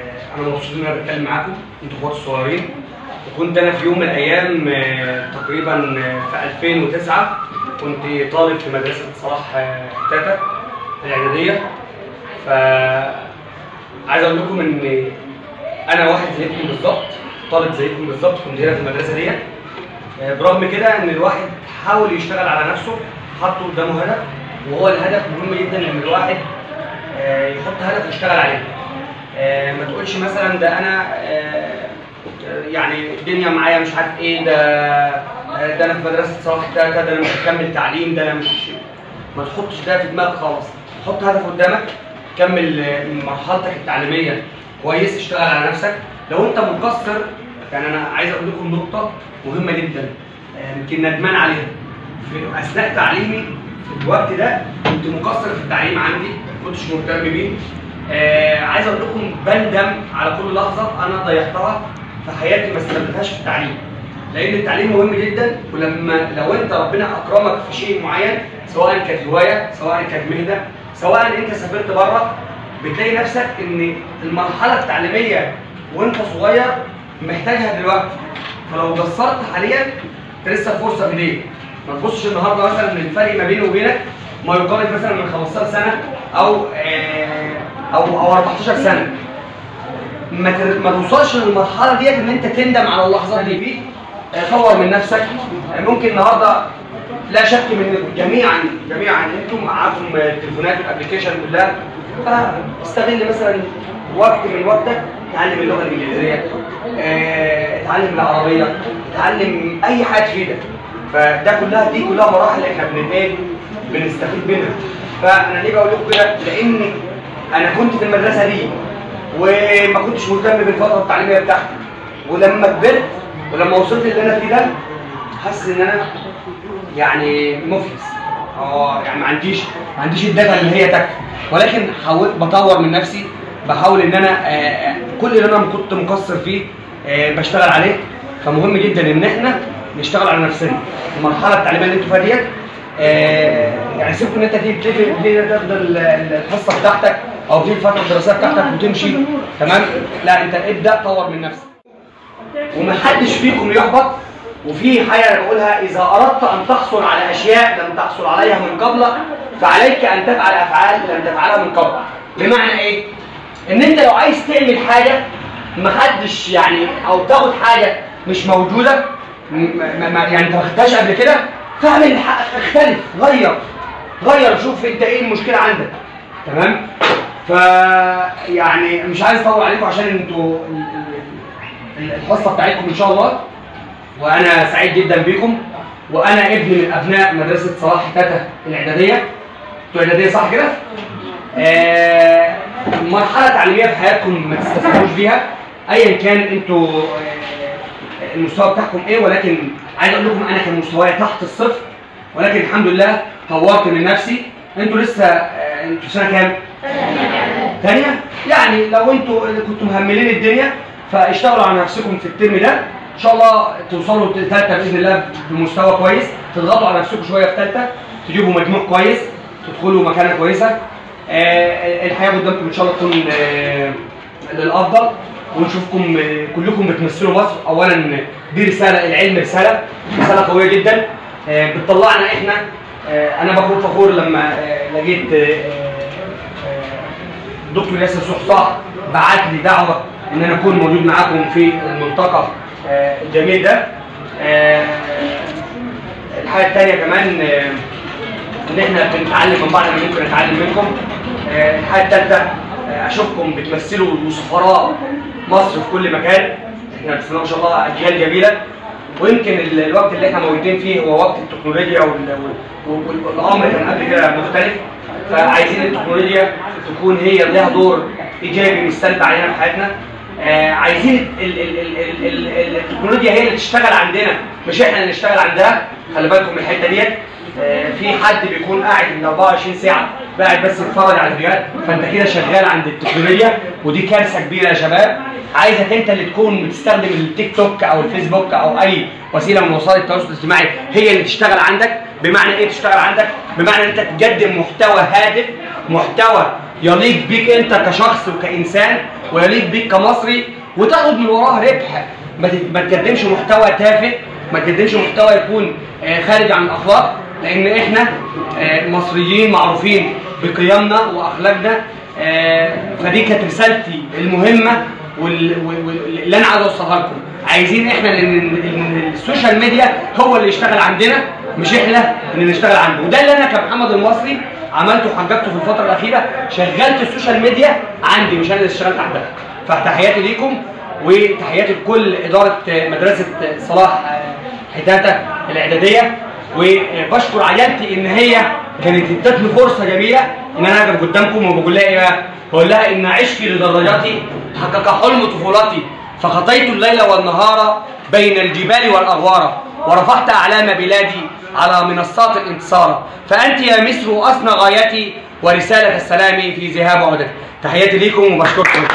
انا مبسوط ان انا بتكلم معاكم، انتوا اخواتي الصغيرين. وكنت انا في يوم من الايام تقريبا في 2009 كنت طالب في مدرسه صلاح تاتا الاعداديه. ف عايز اقول لكم ان انا واحد زيكم بالظبط، طالب زيكم بالظبط، كنت هنا في المدرسه ديت. برغم كده ان الواحد حاول يشتغل على نفسه، حط قدامه هدف، وهو الهدف مهم جدا ان الواحد يحط هدف ويشتغل عليه. ما تقولش مثلا ده انا يعني الدنيا معايا مش عارف ايه، ده انا في مدرسه صلاح تاتا، ده انا مش هكمل تعليم، ده انا مش، ما تحطش ده في دماغك خالص. حط هدف قدامك، كمل مرحلتك التعليميه كويس، اشتغل على نفسك. لو انت مقصر، يعني انا عايز اقول لكم نقطه مهمه جدا يمكن ندمان عليها. في اثناء تعليمي في الوقت ده كنت مقصر في التعليم عندي، ما كنتش مهتم بيه. عايز اقول لكم بندم على كل لحظه انا ضيعتها في حياتي ما استغلتهاش في التعليم، لان التعليم مهم جدا. لو انت ربنا اكرمك في شيء معين، سواء كانت هوايه، سواء كانت مهنه، سواء انت سافرت بره، بتلاقي نفسك ان المرحله التعليميه وانت صغير محتاجها دلوقتي. فلو قصرت حاليا انت لسه الفرصه في ايديك. ما تبصش النهارده مثلا ان الفرق ما بيني وبينك ما يقارب مثلا من 15 سنه او 14 سنه. ما توصلش للمرحله ديت ان انت تندم على اللحظات دي. طور من نفسك. ممكن النهارده لا شك منكم جميعا انتم معاكم التليفونات والابلكيشن كلها، فاستغل مثلا وقت من وقتك، اتعلم اللغه الانجليزيه، اتعلم العربيه، اتعلم اي حاجه تفيدك. فده دي كلها مراحل احنا بنستفيد منها. فانا ليه بقول لكم كده؟ لان انا كنت في المدرسه دي وما كنتش مهتم بالفتره التعليميه بتاعتي، ولما كبرت ولما وصلت اللي انا فيه ده حاسس ان انا يعني مفلس، يعني ما عنديش الداتا اللي هي تكفي. ولكن حاولت بطور من نفسي، بحاول ان انا كل اللي انا كنت مقصر فيه بشتغل عليه. فمهم جدا ان احنا نشتغل على نفسنا في المرحله التعليميه اللي انتوا فيها ديت. يعني سيبكم ان انت تفضل الحصه بتاعتك او في الفتره الدراسيه بتاعتك وتمشي تمام. لا، انت ابدا طور من نفسك، ومحدش فيكم يحبط. وفي حاجه انا بقولها: اذا اردت ان تحصل على اشياء لم تحصل عليها من قبل فعليك ان تفعل افعال لم تفعلها من قبل. بمعنى ايه؟ ان انت لو عايز تعمل حاجه محدش يعني، او تاخد حاجه مش موجوده يعني انت ما خدتهاش قبل كده، فاعمل، اختلف، غير، شوف انت ايه المشكله عندك. تمام؟ يعني مش عايز اطول عليكم عشان انتوا الحصه بتاعتكم ان شاء الله، وانا سعيد جدا بيكم. وانا ابن من ابناء مدرسه صلاح تاتا الاعداديه. انتوا اعداديه صح كده؟ مرحله تعليميه في حياتكم ما تستسهلوش بيها ايا كان انتوا المستوى بتاعكم ايه. ولكن عايز اقول لكم انا كان مستواي تحت الصفر، ولكن الحمد لله طورت من نفسي. انتوا لسه انتوا سنه كام؟ ثانيه. يعني لو انتوا كنتوا مهملين الدنيا فاشتغلوا على نفسكم في الترم ده، ان شاء الله توصلوا ثالثه باذن الله بمستوى كويس. تضغطوا على نفسكم شويه في ثالثه، تجيبوا مجموع كويس، تدخلوا مكانه كويسه. الحياه قدامكم ان شاء الله تكون للافضل، ونشوفكم كلكم بتمثلوا مصر. اولا دي رساله، العلم رساله قويه جدا بتطلعنا احنا. انا بكون فخور لما لقيت دكتور ياسر صحصاح بعت لي دعوه ان انا اكون موجود معاكم في الملتقى الجميل ده. الحاجه الثانيه كمان ان احنا بنتعلم من بعض، ما ممكن نتعلم منكم. الحاجه الثالثه اشوفكم بتمثلوا سفراء مصر في كل مكان. احنا بسم الله ما شاء الله اجيال جميله، ويمكن الوقت اللي احنا موجودين فيه هو وقت التكنولوجيا، والامر كان قبل كده مختلف. فعايزين التكنولوجيا تكون هي لها دور ايجابي مستند علينا في حياتنا. عايزين التكنولوجيا هي اللي تشتغل عندنا، مش احنا اللي نشتغل عندها. خلي بالكم من الحته ديت. في حد بيكون قاعد من 24 ساعه قاعد بس يتفرج على الفيديوهات، فانت كده شغال عند التكنولوجيا، ودي كارثه كبيره يا شباب. عايزك انت اللي تكون بتستخدم التيك توك او الفيسبوك او اي وسيله من وسائل التواصل الاجتماعي هي اللي تشتغل عندك. بمعنى ايه تشتغل عندك؟ بمعنى ان انت تقدم محتوى هادف، محتوى يليق بيك انت كشخص وكانسان، ويليق بيك كمصري وتاخد من وراه ربح. ما تقدمش محتوى تافه، ما تقدمش محتوى يكون خارج عن الاخلاق، لان احنا مصريين معروفين بقيمنا واخلاقنا. فدي كانت رسالتي المهمه واللي انا عايز اوصلها لكم. عايزين احنا ان السوشيال ميديا هو اللي يشتغل عندنا، مش احنا اللي نشتغل عنده. وده اللي انا كمحمد المصري عملته وحججته في الفتره الاخيره، شغلت السوشيال ميديا عندي مش انا اللي اشتغلت عندها. فتحياتي ليكم وتحياتي لكل اداره مدرسه صلاح حتاته الاعداديه، وبشكر عيالتي ان هي كانت ادتني فرصه جميله ان انا اقف قدامكم وبقول لها ايه بقى؟ بقول لها ان عشقي لدراجتي حقق حلم طفولتي، فخطيت الليل والنهار بين الجبال والاغوار، ورفعت اعلام بلادي على منصات الانتصار، فانت يا مصر اصنع غايتي ورساله السلام في ذهاب وعودتي. تحياتي ليكم وبشكركم.